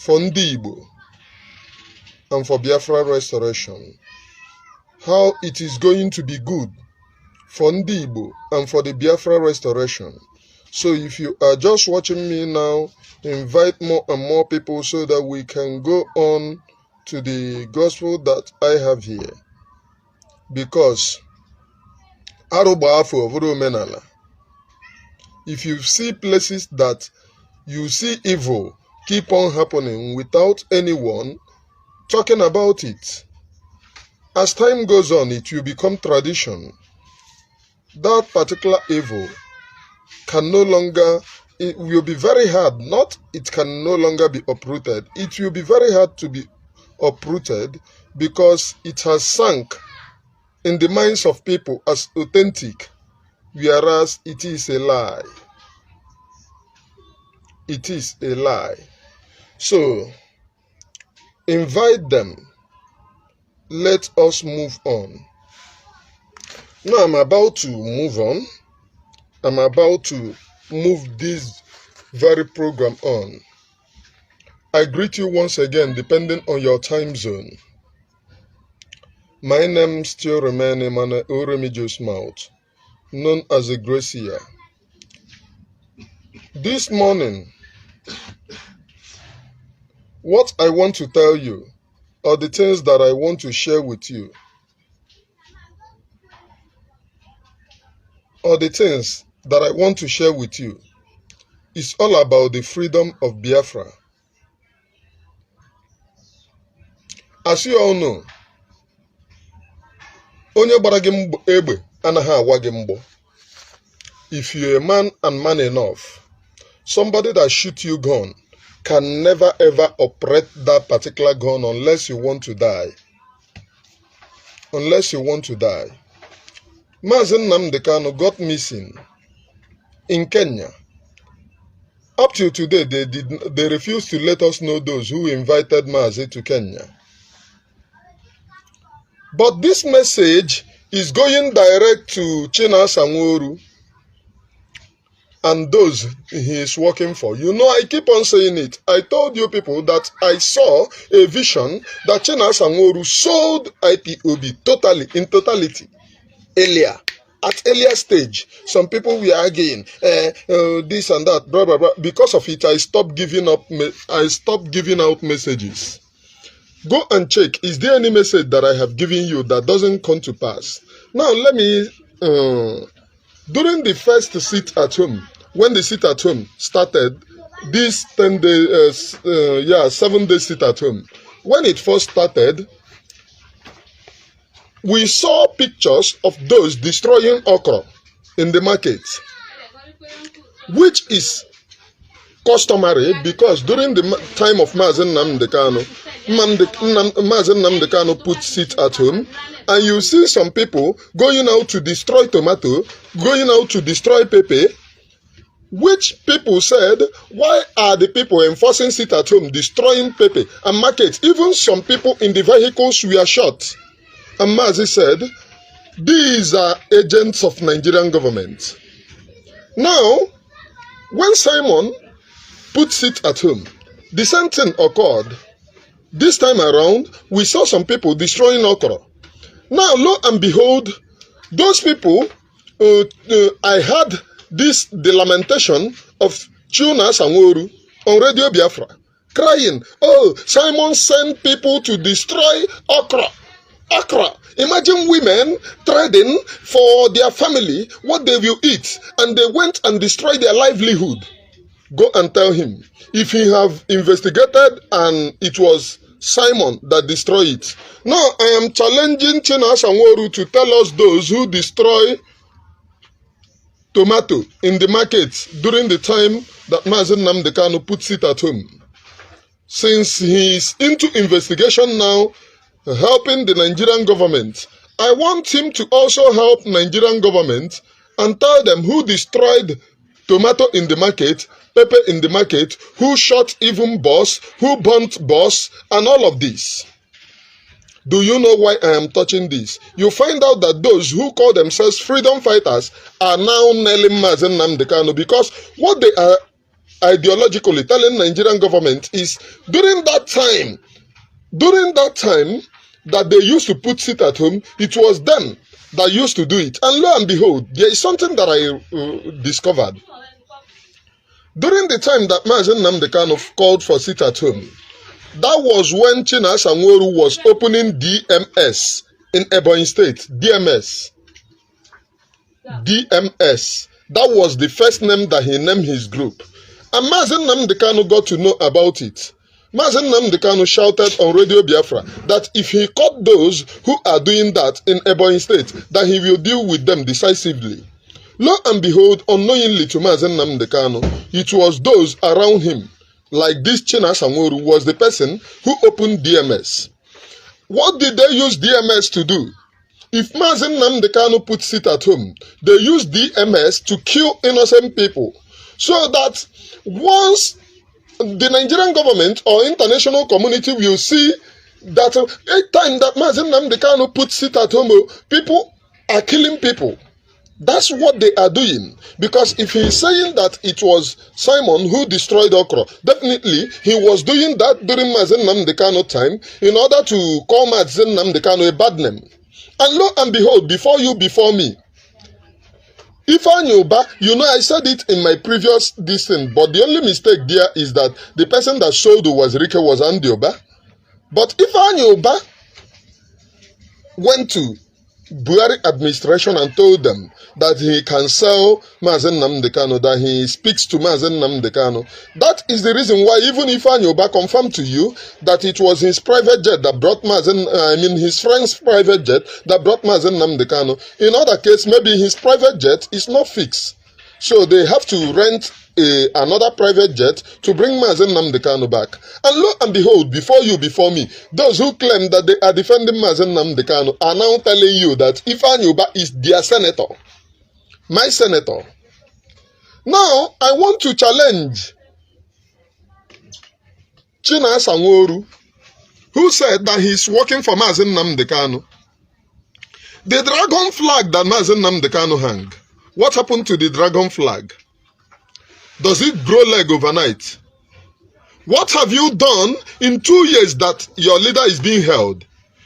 for Ndi Igbo and for Biafra restoration. How it is going to be good for Ndi Igbo and for the Biafra restoration. So if you are just watching me now, invite more and more people so that we can go on to the gospel that I have here. Because if you see places that you see evil keep on happening without anyone talking about it, as time goes on, it will become tradition. That particular evil can no longer, it will be very hard, not it can no longer be uprooted. It will be very hard to be uprooted because it has sunk in the minds of people as authentic, whereas it is a lie. It is a lie. So, invite them. Let us move on. Now I'm about to move on. I'm about to move this very program on. I greet you once again, depending on your time zone. My name still remains Emmanuel Oremijos Mouth, known as a Gracia. This morning, what I want to tell you are the things that I want to share with you. Or the things that I want to share with you is all about the freedom of Biafra. As you all know, onye gbara gị egbe anaghị awa gị mbọ. If you're a man and man enough, somebody that shoots you gun can never ever operate that particular gun unless you want to die. Unless you want to die. Mazi Nnamdi Kanu got missing in Kenya. Up till today, they refused to let us know those who invited Mazi to Kenya. But this message is going direct to Chinas Anworu and those he is working for. You know, I keep on saying it. I told you people that I saw a vision that Chinas Anworu sold IPOB totally, in totality, earlier. At earlier stage, some people were arguing this and that, blah blah blah. Because of it, I stopped giving out messages. Go and check. Is there any message that I have given you that doesn't come to pass? Now let me. During the first sit at home, when the sit at home started, this 7-day sit at home. When it first started, we saw pictures of those destroying okra in the market, which is customary because during the time of Mazi Nnamdi Kanu, Mazi Nnamdi Kanu puts it at home, and you see some people going out to destroy tomato, going out to destroy pepper, which people said, why are the people enforcing sit at home, destroying pepper and markets? Even some people in the vehicles were shot. And Mazi said, these are agents of Nigerian government. Now, when Simon puts it at home, the same thing occurred. This time around, we saw some people destroying okra. Now, lo and behold, those people, I heard the lamentation of Chinas Anworu on Radio Biafra, crying, oh, Simon sent people to destroy okra. Accra. Imagine women trading for their family what they will eat, and they went and destroyed their livelihood. Go and tell him. If he have investigated and it was Simon that destroyed it. Now I am challenging Chinas Anworu to tell us those who destroy tomato in the market during the time that Mazi Nnamdi Kanu puts it at home. Since he is into investigation now, helping the Nigerian government, I want him to also help Nigerian government and tell them who destroyed tomato in the market, pepper in the market, who shot even boss, who burnt boss, and all of this. Do you know why I am touching this? You find out that those who call themselves freedom fighters are now nailing Mazi Nnamdi Kanu because what they are ideologically telling Nigerian government is during that time that they used to put sit at home, it was them that used to do it. And lo and behold, there is something that I discovered. During the time that Mazi Nnamdi Kanu called for sit at home, that was when Chinasa Nworu was opening DMS in Ebonyi State. DMS. That was the first name that he named his group. And Mazi Nnamdi Kanu got to know about it. Mazi Nnamdi Kanu shouted on Radio Biafra that if he caught those who are doing that in Ebonyi State, that he will deal with them decisively. Lo and behold, unknowingly to Mazi Nnamdi Kanu, it was those around him, like this Chinasa Nworu was the person who opened DMS. What did they use DMS to do? If Mazi Nnamdi Kanu put sit at home, they used DMS to kill innocent people. So that once the Nigerian government or international community will see that every time that Mazi Nnamdi Kanu put sit at home, people are killing people. That's what they are doing. Because if he's saying that it was Simon who destroyed Okra, definitely he was doing that during Mazi Nnamdi Kanu time in order to call Mazi Nnamdi Kanu a bad name. And lo and behold, before you, before me, Ifeanyi Uba, you know, I said it in my previous thing, but the only mistake there is that the person that sold was Rike was Andy Uba. But Ifeanyi Uba went to Buhari administration and told them that he can sell Mazi Nnamdi Kanu, that he speaks to Mazi Nnamdi Kanu. That is the reason why even if Ifeanyi Uba confirmed to you that it was his private jet that brought his friend's private jet that brought Mazi Nnamdi Kanu. In other case, maybe his private jet is not fixed. So they have to rent another private jet to bring Mazi Nnamdi Kanu back. And lo and behold, before you, before me, those who claim that they are defending Mazi Nnamdi Kanu are now telling you that Ifeanyi Uba is their senator. My senator. Now, I want to challenge Chinasa Nworu, who said that he's working for Mazi Nnamdi Kanu. The dragon flag that Mazi Nnamdi Kanu hang, what happened to the dragon flag? Does it grow leg overnight? What have you done in 2 years that your leader is being held?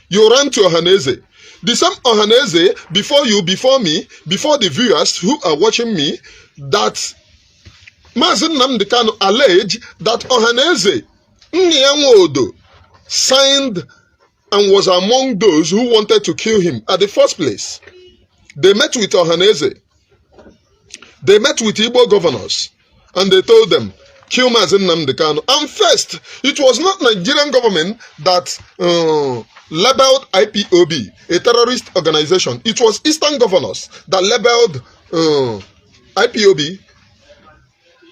You ran to Ohaneze. The same Ohaneze, before you, before me, before the viewers who are watching me, that Mazi Nnamdi Kanu alleged that Ohaneze Nnianwodo signed and was among those who wanted to kill him at the first place. They met with Ohaneze. They met with Igbo governors. And they told them, kill Mazi Nnamdi Kanu. And first, it was not Nigerian government that labeled IPOB a terrorist organization. It was Eastern governors that labeled IPOB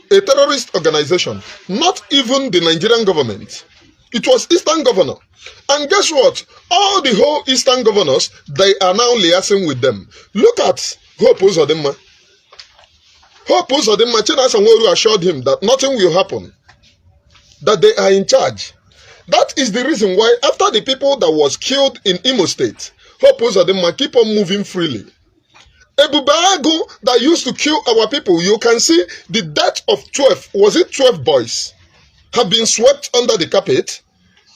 a terrorist organization. Not even the Nigerian government. It was Eastern governor. And guess what? All the whole Eastern governors, they are now liaising with them. Look at Hope Uzodinma. Hope Uzodinma, Chinasa Nworu assured him that nothing will happen. That they are in charge. That is the reason why after the people that was killed in Imo State, Hope Uzodinma keep on moving freely. Ebubago that used to kill our people, you can see the death of 12, was it 12 boys, have been swept under the carpet.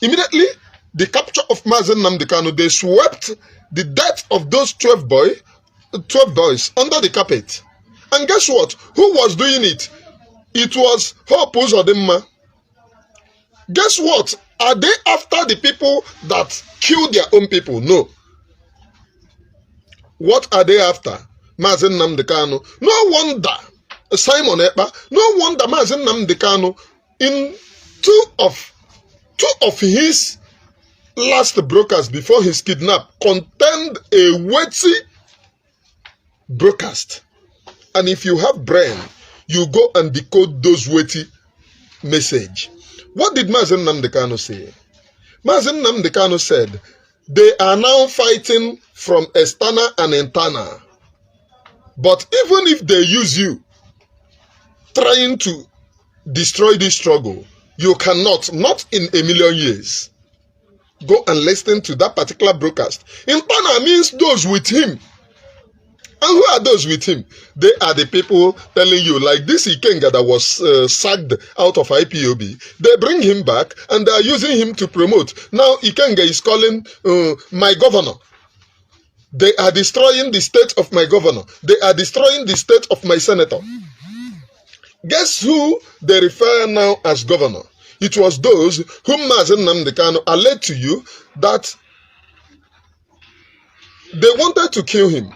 Immediately, the capture of Mazi Nnamdi Kanu, they swept the death of those 12 boys under the carpet. And guess what? Who was doing it? It was Hope Uzodinma. Guess what? Are they after the people that killed their own people? No. What are they after? Mazi Nnamdi Kanu. No wonder Simon Ekpa, no wonder Mazi Nnamdi Kanu, in two of his last broadcasts before his kidnap, contained a weighty broadcast. And if you have brain, you go and decode those weighty message. What did Mazi Nnamdi Kanu say? Mazi Nnamdi Kanu said, they are now fighting from external and internal. But even if they use you trying to destroy this struggle, you cannot, not in a million years. Go and listen to that particular broadcast. Internal means those with him. And who are those with him? They are the people telling you, like this Ikenga that was sacked out of IPOB. They bring him back and they are using him to promote. Now Ikenga is calling my governor. They are destroying the state of my governor. They are destroying the state of my senator. Guess who they refer now as governor? It was those whom Mazi Nnamdi Kanu alleged to you that they wanted to kill him.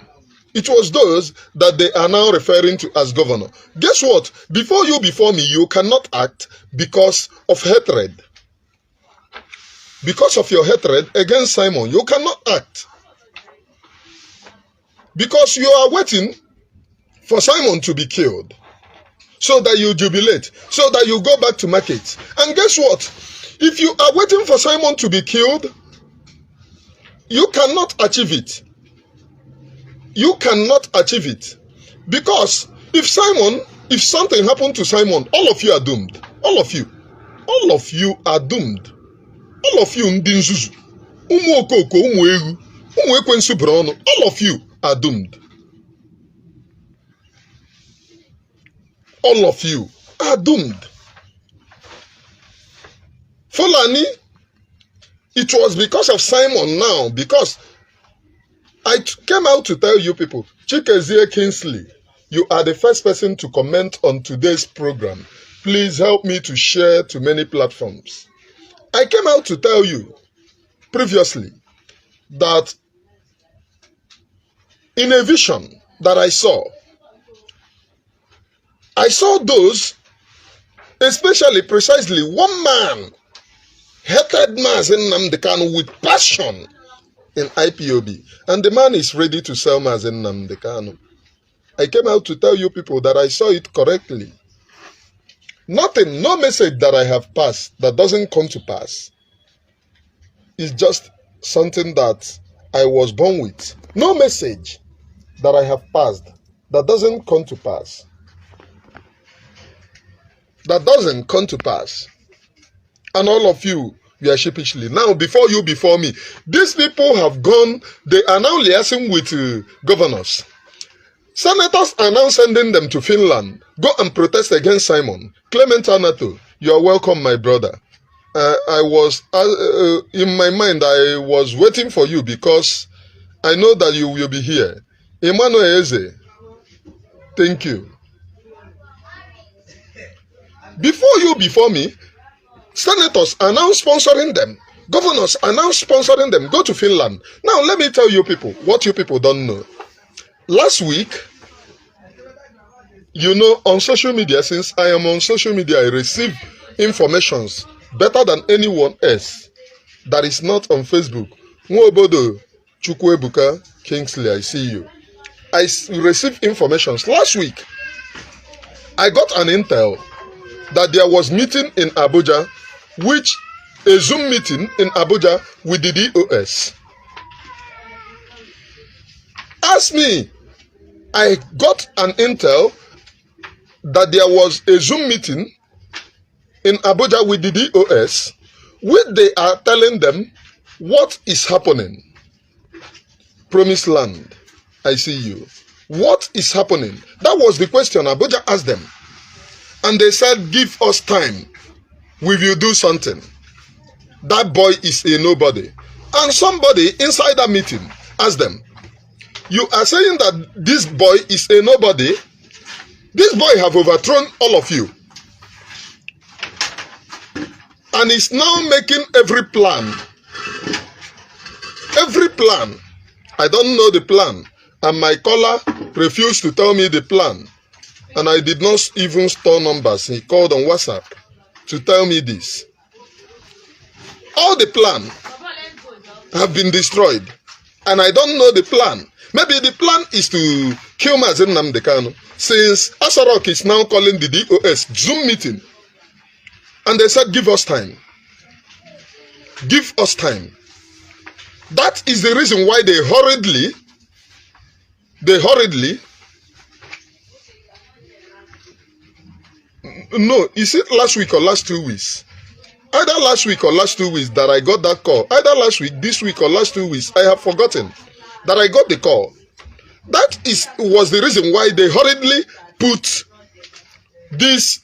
It was those that they are now referring to as governor. Guess what? Before you, before me, you cannot act because of hatred. Because of your hatred against Simon, you cannot act. Because you are waiting for Simon to be killed, so that you jubilate, so that you go back to market. And guess what? If you are waiting for Simon to be killed, you cannot achieve it. You cannot achieve it. Because if something happened to Simon, all of you are doomed. All of you. All of you are doomed. All of you, ndị nzuzu, ụmụ okoko, ụmụ egwu, ụmụ ekwensu bụrụ ọnụ, all of you are doomed. All of you are doomed. Fulani, it was because of Simon now, because I came out to tell you people, Chikezie Kingsley, you are the first person to comment on today's program. Please help me to share to many platforms. I came out to tell you previously that in a vision that I saw those, especially precisely one man, hated Mazi Nnamdi Kanu with passion in IPOB. And the man is ready to sell Mazi Nnamdi Kanu. I came out to tell you people that I saw it correctly. Nothing, no message that I have passed that doesn't come to pass. It's just something that I was born with. No message that I have passed that doesn't come to pass. That doesn't come to pass. And all of you are sheepishly. Now, before you, before me, these people have gone, they are now liaising with governors. Senators are now sending them to Finland. Go and protest against Simon. Clement Anato, you are welcome, my brother. I was, in my mind, I was waiting for you because I know that you will be here. Emmanuel Eze, thank you. Before you, before me, senators are now sponsoring them. Governors are now sponsoring them. Go to Finland. Now, let me tell you people what you people don't know. Last week, you know, on social media, since I am on social media, I receive informations better than anyone else that is not on Facebook. Nwobodo Chukwebuka Kingsley, I see you. I received informations last week. I got an intel that there was meeting in Abuja, which a Zoom meeting in Abuja with the DOS. Ask me, I got an intel that there was a Zoom meeting in Abuja with the DOS, where they are telling them what is happening. Promised land, I see you. What is happening? That was the question Abuja asked them. And they said, give us time. We will do something. That boy is a nobody. And somebody inside that meeting asked them, you are saying that this boy is a nobody? This boy have overthrown all of you. And is now making every plan. Every plan. I don't know the plan. And my caller refused to tell me the plan. And I did not even store numbers. He called on WhatsApp to tell me this. All the plan have been destroyed. And I don't know the plan. Maybe the plan is to kill Mazi Nnamdi Kanu, since Asarok is now calling the DOS Zoom meeting. And they said, give us time. Give us time. That is the reason why they hurriedly, no, is it last week or last 2 weeks? Either last week or last 2 weeks that I got that call. Either last week, this week, or last 2 weeks. I have forgotten that I got the call. That was the reason why they hurriedly put this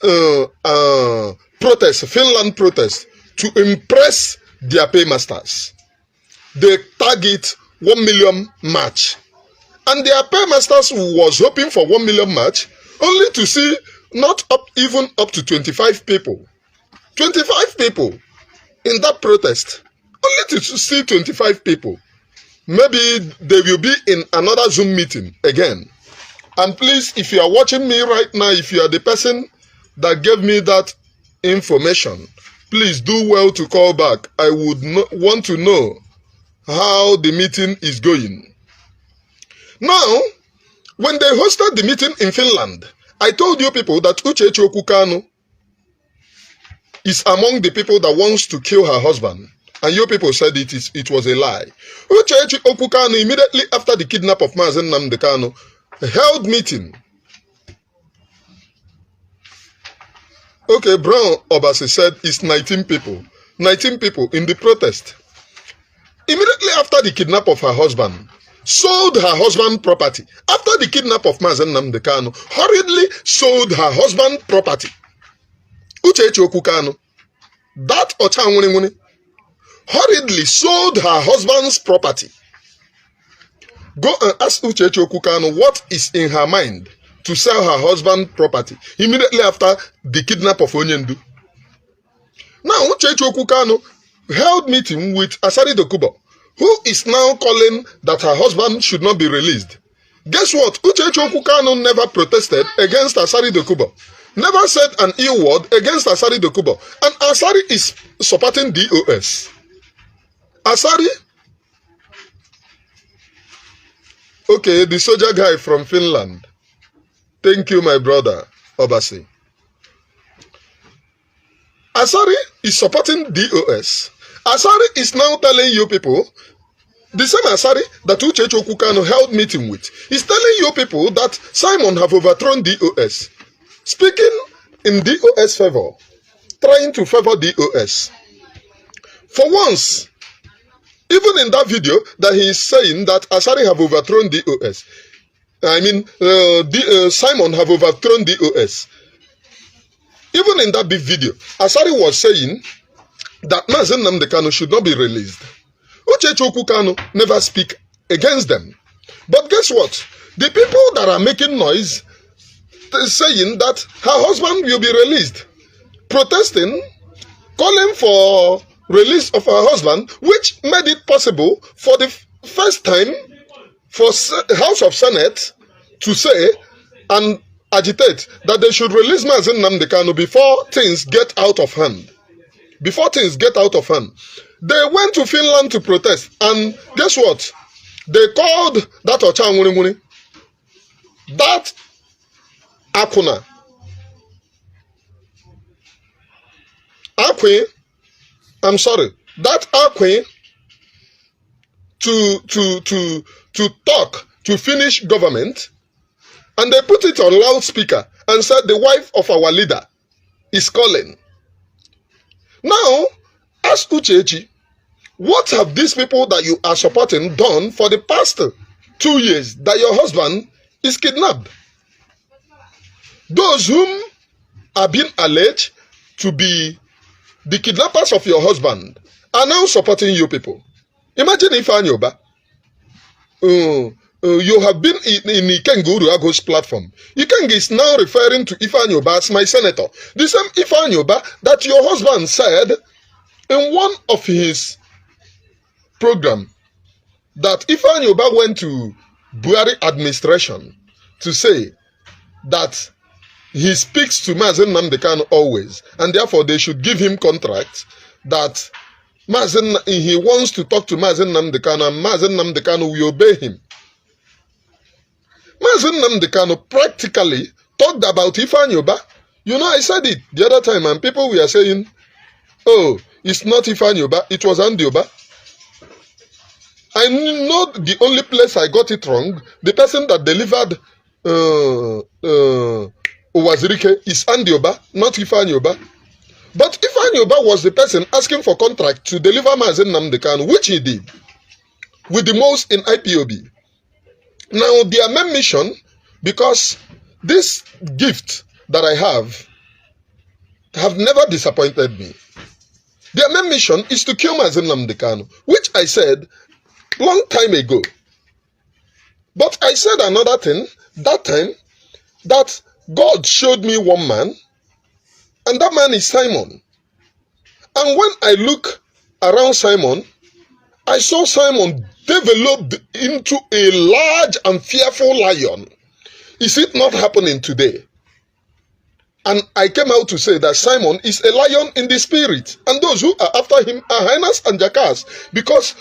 protest, Finland protest, to impress their paymasters. They target 1 million march. And their paymasters was hoping for 1 million march, only to see not even up to 25 people. 25 people in that protest. Only to see 25 people. Maybe they will be in another Zoom meeting again. And please, if you are watching me right now, if you are the person that gave me that information, please do well to call back. I would want to know how the meeting is going. Now, when they hosted the meeting in Finland, I told you people that Uchechi Kanu is among the people that wants to kill her husband. And you people said it was a lie. Uchechi Kanu, immediately after the kidnap of Mazi Nnamdi Kanu, held meeting. Okay, Brown Obasi said it's 19 people. 19 people in the protest. Immediately after the kidnap of her husband, sold her husband property. After the kidnap of Mazi Nnamdi Kanu, hurriedly sold her husband property. Uchechi Kanu, that Ochanwuni, hurriedly sold her husband's property. Go and ask Uchechi Kanu what is in her mind to sell her husband's property immediately after the kidnap of Onyendu. Now Uchechi Kanu held meeting with Asari Dokubo, who is now calling that her husband should not be released. Guess what? Uchechi Kanu never protested against Asari Dokubo. Never said an ill word against Asari Dokubo. And Asari is supporting DOS. Asari? Okay, the soldier guy from Finland. Thank you, my brother, Obasi. Asari is supporting DOS. Asari is now telling you people, the same Asari that Uchechi Kanu held meeting with, is telling you people that Simon have overthrown DOS. Speaking in DOS favor, trying to favor DOS. For once, even in that video that he is saying that Asari have overthrown DOS, I mean, Simon have overthrown DOS. Even in that big video, Asari was saying that Mazi Nnamdi Kanu should not be released. Uchechi Kanu never speak against them. But guess what? The people that are making noise saying that her husband will be released, protesting, calling for release of her husband, which made it possible for the first time for House of Senate to say and agitate that they should release Mazi Nnamdi Kanu before things get out of hand. Before things get out of hand. They went to Finland to protest, and guess what? They called that Ochanwuni, that Akuna, I'm sorry, that Akwe to talk to Finnish government, and they put it on loudspeaker and said the wife of our leader is calling. Now, ask Uchechi, what have these people that you are supporting done for the past 2 years that your husband is kidnapped? Those whom are being alleged to be the kidnappers of your husband are now supporting you people. Imagine if Anyoba, you have been in Ikenga Uruago's platform. Ikenga is now referring to Ifanyoba as my senator. The same Ifanyoba that your husband said in one of his program that Ifanyoba went to Buhari administration to say that he speaks to Mazi Nnamdi Kanu always, and therefore they should give him contracts that he wants to talk to Mazi Nnamdi Kanu, and Mazi Nnamdi Kanu will obey him. Mazi Nnamdi Kanu practically talked about Ifanyoba. You know, I said it the other time, and people were saying, oh, it's not Ifanyoba, it was Andioba. I know the only place I got it wrong, the person that delivered Owazirike is Andioba, not Ifanyoba. But Ifanyoba was the person asking for contract to deliver Mazi Nnamdi Kanu, which he did with the most in IPOB. Now, their main mission, because this gift that I have never disappointed me. Their main mission is to kill Mazi Nnamdi Kanu, which I said long time ago. But I said another thing that time, that God showed me one man, and that man is Simon. And when I look around Simon, I saw Simon developed into a large and fearful lion. Is it not happening today? And I came out to say that Simon is a lion in the spirit, and those who are after him are hyenas and jackals, because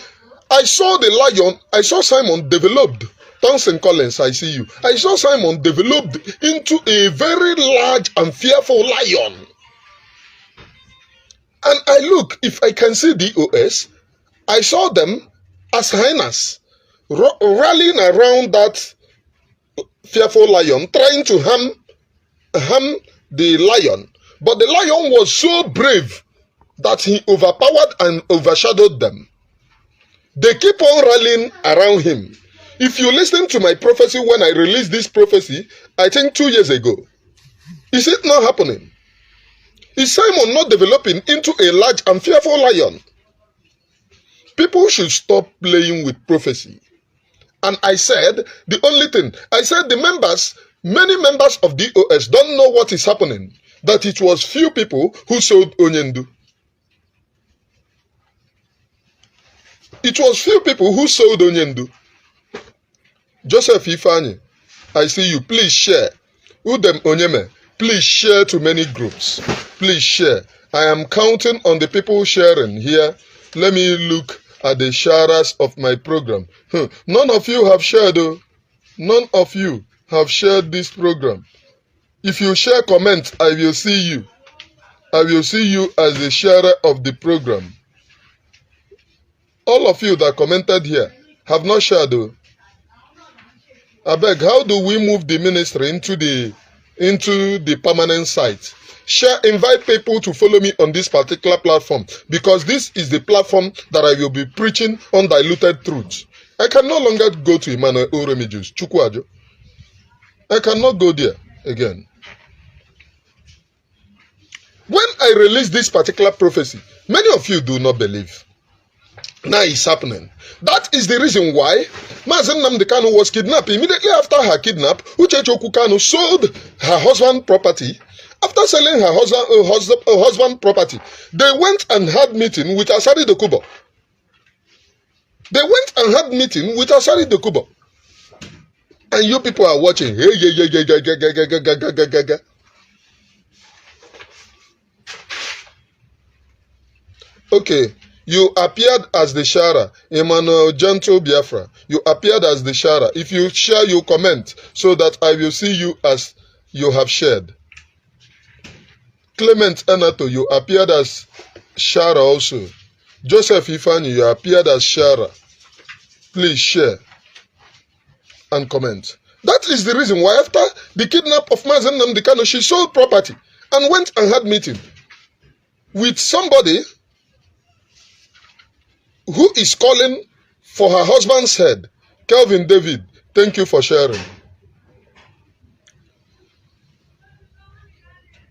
I saw the lion, I saw Simon developed. Townsend Collins, I see you. I saw Simon developed into a very large and fearful lion. And I look, if I can see DOS, I saw them as hyenas rallying around that fearful lion, trying to harm the lion. But the lion was so brave that he overpowered and overshadowed them. They keep on rallying around him. If you listen to my prophecy when I released this prophecy, I think 2 years ago, is it not happening? Is Simon not developing into a large and fearful lion? People should stop playing with prophecy. And I said, the only thing, I said the members, many members of DOS don't know what is happening, that it was few people who sold Onyendu. It was few people who sold Onyendu. Joseph Ifani, I see you. Please share. Udem Onyeme, please share to many groups. Please share. I am counting on the people sharing here. Let me look at the sharers of my program. None of you have shared, though. None of you have shared this program. If you share, comment, I will see you. I will see you as the sharer of the program. All of you that commented here have not shared, though. I beg, how do we move the ministry into the permanent site? Share, invite people to follow me on this particular platform, because this is the platform that I will be preaching undiluted truth. I can no longer go to Emmanuel Oremijus, Chukwajo. I cannot go there again. When I release this particular prophecy, many of you do not believe. Now it's happening. That is the reason why Mazi Nnamdi Kanu was kidnapped. Immediately after her kidnap, Uchechi Kanu sold her husband's property. After selling her husband property, they went and had meeting with Asari Dokubo. They went and had meeting with Asari Dokubo. And you people are watching. Okay. You appeared as the sharer, Emmanuel Gentle Biafra. You appeared as the sharer. If you share, you comment, so that I will see you as you have shared. Clement Anato, you appeared as sharer also. Joseph Ifani, you appeared as sharer. Please share and comment. That is the reason why after the kidnap of Mazi Nnamdi Kanu, she sold property and went and had meeting with somebody who is calling for her husband's head. Kelvin David, thank you for sharing.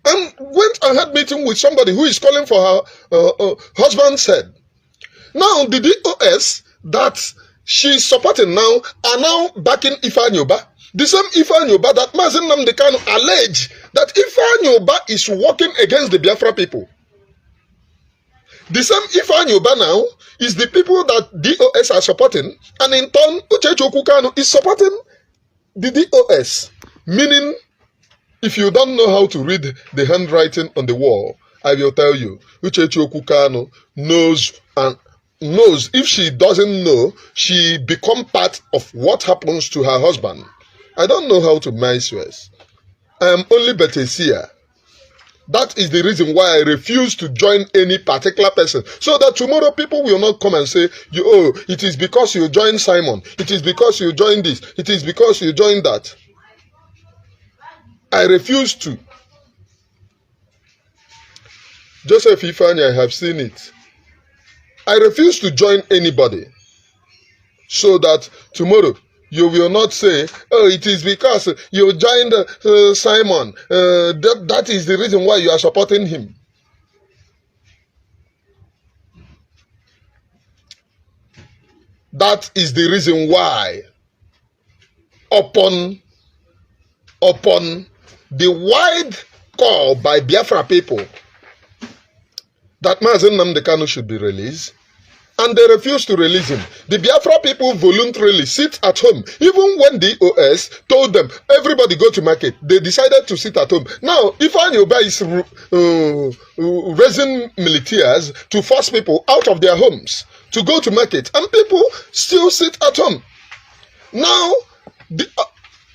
And went and had meeting with somebody who is calling for her husband's head. Now the DOS that she's supporting now are now backing Ifeanyi Ubah. The same Ifeanyi Ubah that Mazi Nnamdi Kanu alleged that Ifeanyi Ubah is working against the Biafra people. The same Ifeanyi Ubah now is the people that DOS are supporting, and in turn, Uchechi Kanu is supporting the DOS. Meaning, if you don't know how to read the handwriting on the wall, I will tell you, Uchechi Kanu knows. If she doesn't know, she become part of what happens to her husband. I don't know how to mince words. I am only but a seer. That is the reason why I refuse to join any particular person. So that tomorrow people will not come and say, oh, it is because you joined Simon. It is because you joined this. It is because you joined that. I refuse to. Joseph Ifeanyi, I have seen it. I refuse to join anybody. So that tomorrow You will not say, oh, it is because you joined Simon. That is the reason why you are supporting him. That is the reason why, upon the wide call by Biafra people that Mazi Nnamdi Kanu should be released, and they refused to release him. The Biafra people voluntarily sit at home. Even when the OS told them, everybody go to market, they decided to sit at home. Now, Ifeanyi Uba is raising militias to force people out of their homes to go to market, and people still sit at home. Now, the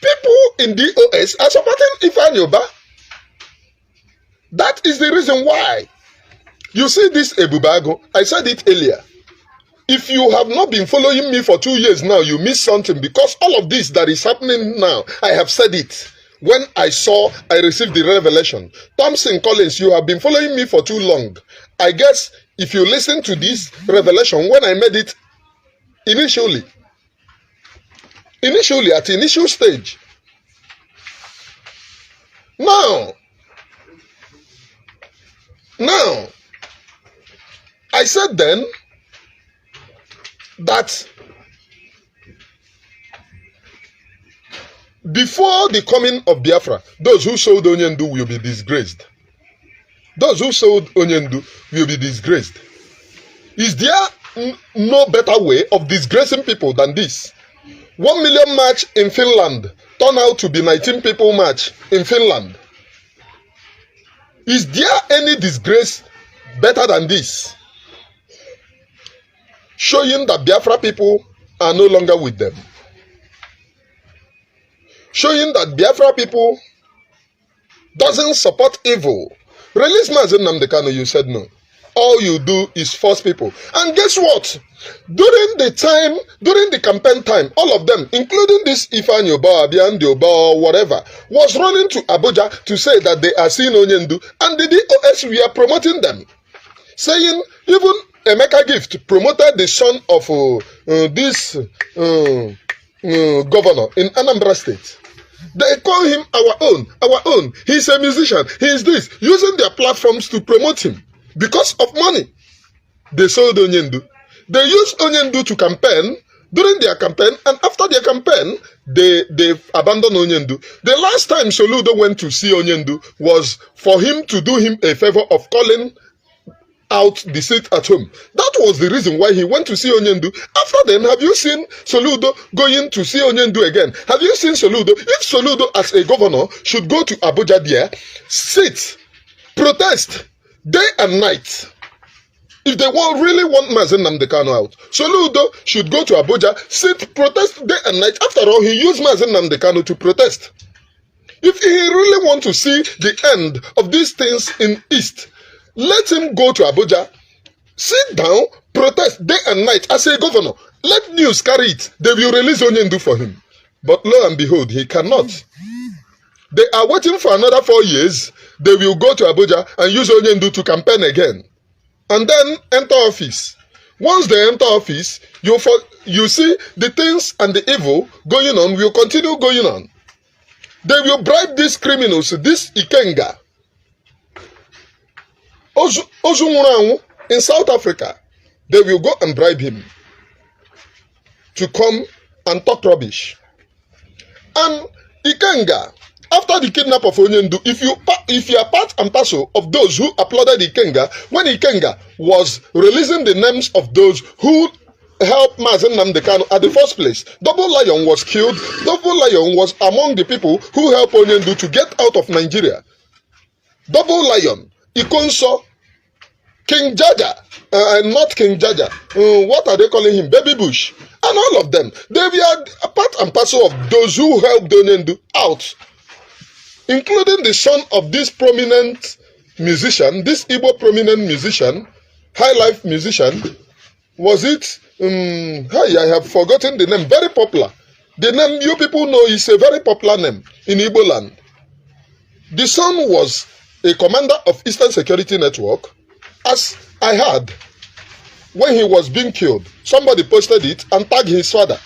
people in the OS are supporting Ifeanyi Uba. That is the reason why. You see this Ebubago, I said it earlier. If you have not been following me for 2 years now, you miss something, because all of this that is happening now, I have said it. When I received the revelation. Thompson Collins, you have been following me for too long. I guess if you listen to this revelation, when I made it initially at the initial stage. Now, I said then that before the coming of Biafra, those who sold Onyendu will be disgraced. Those who sold Onyendu will be disgraced. Is there no better way of disgracing people than this? 1 million march in Finland turned out to be 19 people march in Finland. Is there any disgrace better than this? Showing that Biafra people are no longer with them. Showing that Biafra people doesn't support evil. Release Mazi Nnamdi Kanu, you said no. All you do is force people. And guess what? During the campaign time, all of them, including this Ifeanyi Uba, Abiandi Uba, or whatever, was running to Abuja to say that they are seeing Onyendu, and the DOS were promoting them. Saying, even Emeka Gift promoted the son of this governor in Anambra State. They call him our own. He's a musician. He is this. Using their platforms to promote him. Because of money. They sold Onyendu. They used Onyendu to campaign during their campaign, and after their campaign, they abandoned Onyendu. The last time Soludo went to see Onyendu was for him to do him a favor of calling out the seat at home. That was the reason why he went to see Onyendu. After then, have you seen Soludo going to see Onyendu again? Have you seen Soludo? If Soludo as a governor should go to Abuja there, sit, protest, day and night. If they really want Mazi Nnamdi Kanu out, Soludo should go to Abuja, sit, protest day and night. After all, he used Mazi Nnamdi Kanu to protest. If he really want to see the end of these things in East, let him go to Abuja, sit down, protest day and night as a governor. Let news carry it. They will release Onyendu for him. But lo and behold, he cannot. They are waiting for another 4 years. They will go to Abuja and use Onyendu to campaign again. And then enter office. Once they enter office, you see the things and the evil going on will continue going on. They will bribe these criminals, this Ikenga, Ozumuranu in South Africa. They will go and bribe him to come and talk rubbish. And Ikenga, after the kidnap of Onyendu, if you are part and parcel of those who applauded Ikenga, when Ikenga was releasing the names of those who helped Mazi Nnamdi Kanu at the first place, Double Lion was killed. Double Lion was among the people who helped Onyendu to get out of Nigeria. Double Lion, Ikonso, King Jaja, not King Jaja, what are they calling him? Baby Bush, and all of them. They were part and parcel of those who helped Onyendu out, including the son of this prominent musician, this Igbo prominent musician, high life musician. Was it? I have forgotten the name. Very popular. The name you people know is a very popular name in Igbo land. The son was a commander of Eastern Security Network. As I heard, when he was being killed, somebody posted it and tagged his father.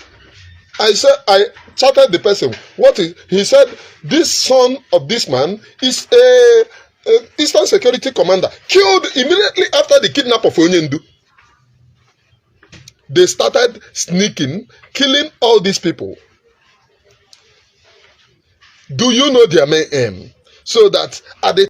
I said, I chatted the person. What is, he said, this son of this man is a Eastern Security Commander, killed immediately after the kidnap of Onyendu. They started sneaking, killing all these people. Do you know their main aim? So that at the